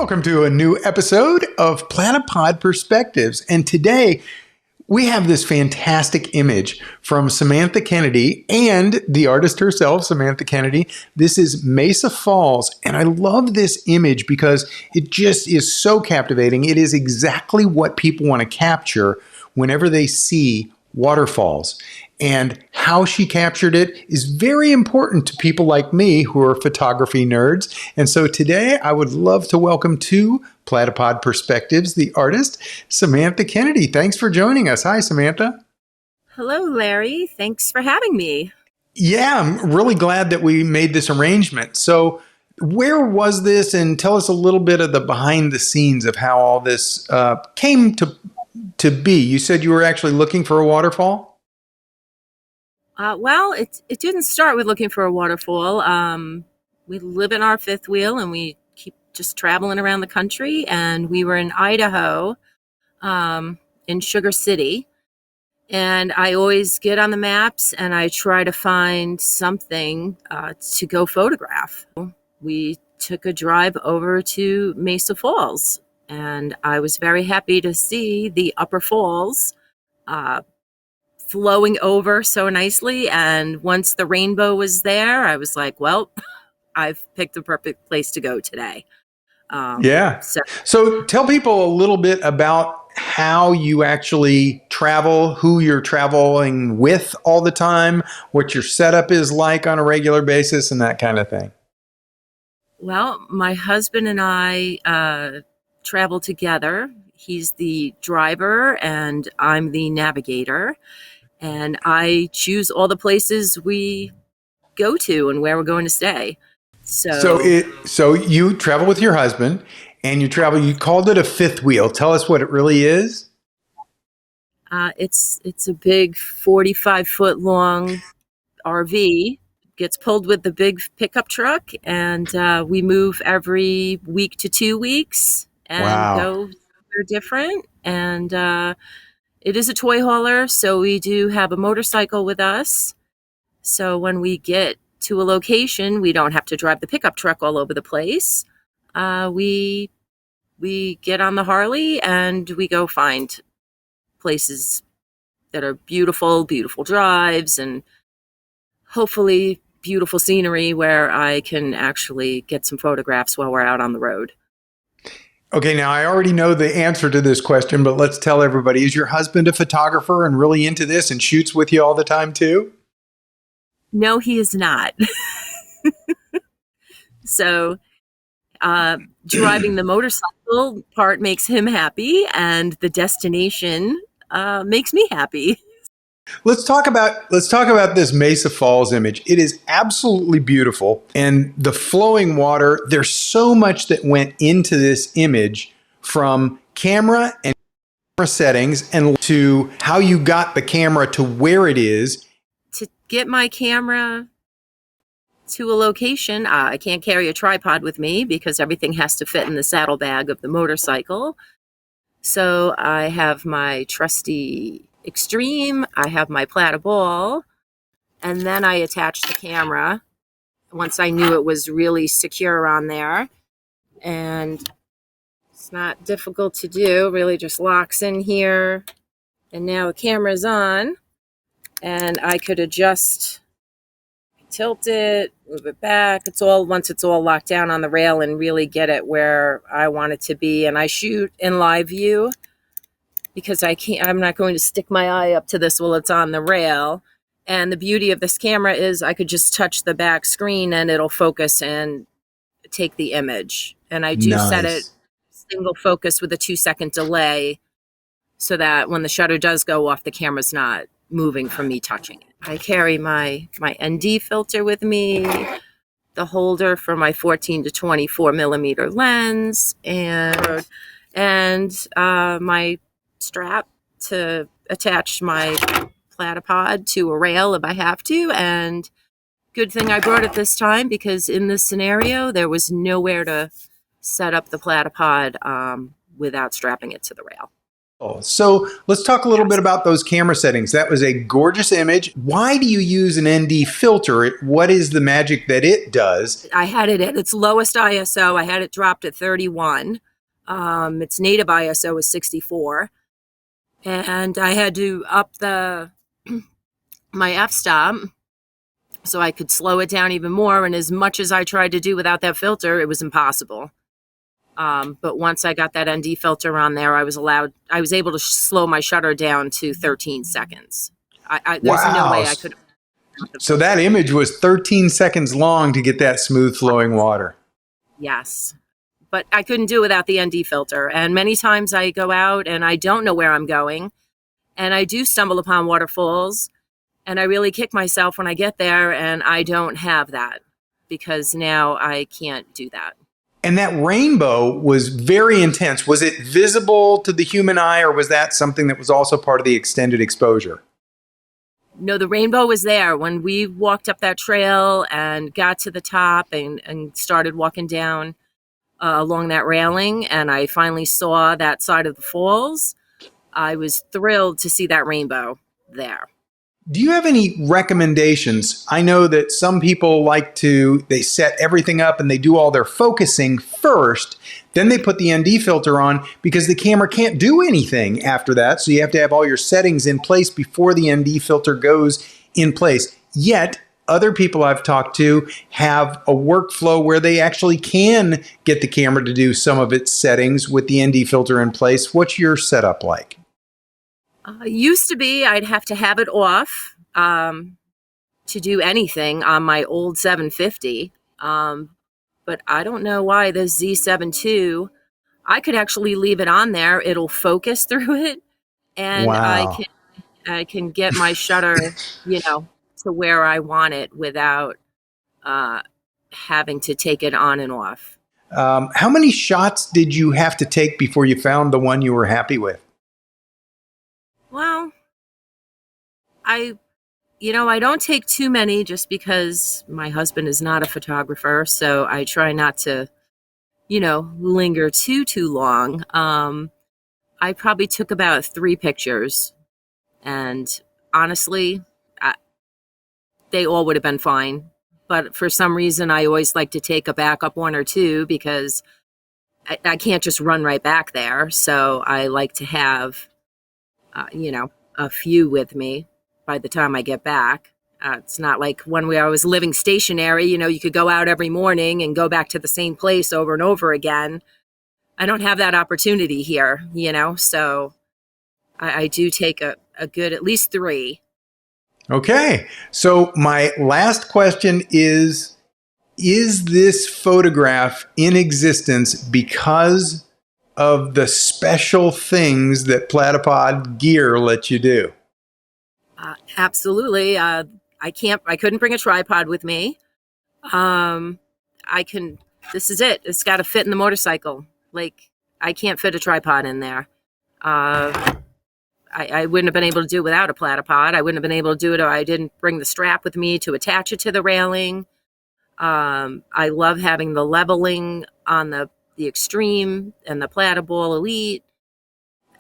Welcome to a new episode of Platypod Perspectives. And today we have this fantastic image from Samantha Kennedy and the artist herself, Samantha Kennedy. This is Mesa Falls. And I love this image because it just is so captivating. It is exactly what people want to capture whenever they see waterfalls. And how she captured it is very important to people like me who are photography nerds. And so today I would love to welcome to Platypod Perspectives the artist, Samantha Kennedy. Thanks for joining us. Hi, Samantha. Hello, Larry. Thanks for having me. Yeah, I'm really glad that we made this arrangement. So where was this? And tell us a little bit of the behind the scenes of how all this came to be. You said you were actually looking for a waterfall? Well, it didn't start with looking for a waterfall. We live in our fifth wheel and we keep just traveling around the country. And we were in Idaho, in Sugar City. And I always get on the maps and I try to find something to go photograph. We took a drive over to Mesa Falls and I was very happy to see the upper falls flowing over so nicely. And once the rainbow was there, I was like, well, I've picked the perfect place to go today. Yeah. So tell people a little bit about how you actually travel, who you're traveling with all the time, what your setup is like on a regular basis, and that kind of thing. Well, my husband and I travel together. He's the driver and I'm the navigator. And I choose all the places we go to and where we're going to stay. So you travel with your husband and you called it a fifth wheel. Tell us what it really is. It's a big 45-foot long RV. Gets pulled with the big pickup truck and we move every week to 2 weeks and go somewhere different. And it is a toy hauler, so we do have a motorcycle with us. So when we get to a location, we don't have to drive the pickup truck all over the place. We get on the Harley and we go find places that are beautiful, beautiful drives and hopefully beautiful scenery where I can actually get some photographs while we're out on the road. Okay, now I already know the answer to this question, but let's tell everybody, is your husband a photographer and really into this and shoots with you all the time too? No, he is not. So driving the motorcycle part makes him happy and the destination makes me happy. Let's talk about this Mesa Falls image. It is absolutely beautiful. And the flowing water, there's so much that went into this image from camera and camera settings and to how you got the camera to where it is. To get my camera to a location, I can't carry a tripod with me because everything has to fit in the saddlebag of the motorcycle. So I have my trusty Extreme, I have my Platypod, and then I attached the camera once I knew it was really secure on there. And it's not difficult to do, really just locks in here. And now the camera's on, and I could adjust, tilt it, move it back. Once it's all locked down on the rail and really get it where I want it to be. And I shoot in live view because I'm not going to stick my eye up to this while it's on the rail. And the beauty of this camera is I could just touch the back screen and it'll focus and take the image. And I do set it single focus with a 2-second delay so that when the shutter does go off, the camera's not moving from me touching it. I carry my ND filter with me, the holder for my 14 to 24 millimeter lens, and my strap to attach my Platypod to a rail if I have to. And good thing I brought it this time because in this scenario, there was nowhere to set up the Platypod without strapping it to the rail. So let's talk a little bit about those camera settings. That was a gorgeous image. Why do you use an ND filter? What is the magic that it does? I had it at its lowest ISO. I had it dropped at 31. Its native ISO was 64. And I had to up my f-stop so I could slow it down even more. And as much as I tried to do without that filter, it was impossible. But once I got that ND filter on there, I was able to slow my shutter down to 13 seconds. There's no way I could. So that image was 13 seconds long to get that smooth flowing water. Yes. But I couldn't do it without the ND filter. And many times I go out and I don't know where I'm going. And I do stumble upon waterfalls. And I really kick myself when I get there and I don't have that because now I can't do that. And that rainbow was very intense. Was it visible to the human eye, or was that something that was also part of the extended exposure? No, the rainbow was there. When we walked up that trail and got to the top and started walking down along that railing, and I finally saw that side of the falls, I was thrilled to see that rainbow there. Do you have any recommendations? I know that some people they set everything up and they do all their focusing first, then they put the ND filter on because the camera can't do anything after that. So you have to have all your settings in place before the ND filter goes in place. Yet, other people I've talked to have a workflow where they actually can get the camera to do some of its settings with the ND filter in place. What's your setup like? Used to be I'd have to have it off to do anything on my old 750. But I don't know why the Z7 II, I could actually leave it on there. It'll focus through it. And wow. I can get my shutter, to where I want it without having to take it on and off. How many shots did you have to take before you found the one you were happy with? Well, I don't take too many just because my husband is not a photographer, so I try not to, linger too long. I probably took about 3 pictures, and honestly, they all would have been fine. But for some reason, I always like to take a backup 1 or 2 because I can't just run right back there. So I like to have a few with me by the time I get back. It's not like when I was living stationary, you could go out every morning and go back to the same place over and over again. I don't have that opportunity here, so I do take a good at least 3. Okay. So my last question is this photograph in existence because of the special things that Platypod gear lets you do? Absolutely. I couldn't bring a tripod with me. This is it. It's got to fit in the motorcycle. Like, I can't fit a tripod in there. I wouldn't have been able to do it without a Platypod. I wouldn't have been able to do it if I didn't bring the strap with me to attach it to the railing. I love having the leveling on the Extreme and the Platypod Elite,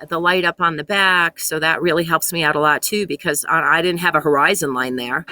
the light up on the back. So that really helps me out a lot too, because I didn't have a horizon line there.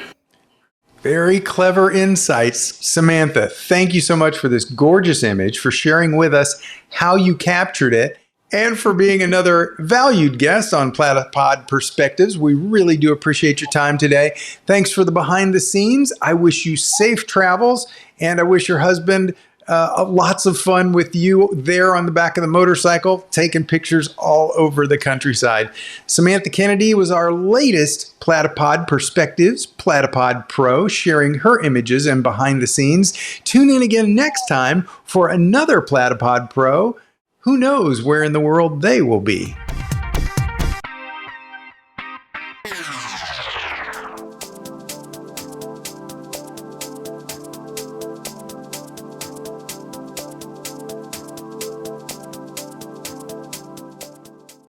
Very clever insights. Samantha, thank you so much for this gorgeous image, for sharing with us how you captured it, and for being another valued guest on Platypod Perspectives. We really do appreciate your time today. Thanks for the behind the scenes. I wish you safe travels, and I wish your husband lots of fun with you there on the back of the motorcycle, taking pictures all over the countryside. Samantha Kennedy was our latest Platypod Perspectives Platypod Pro, sharing her images and behind the scenes. Tune in again next time for another Platypod Pro. Who knows where in the world they will be?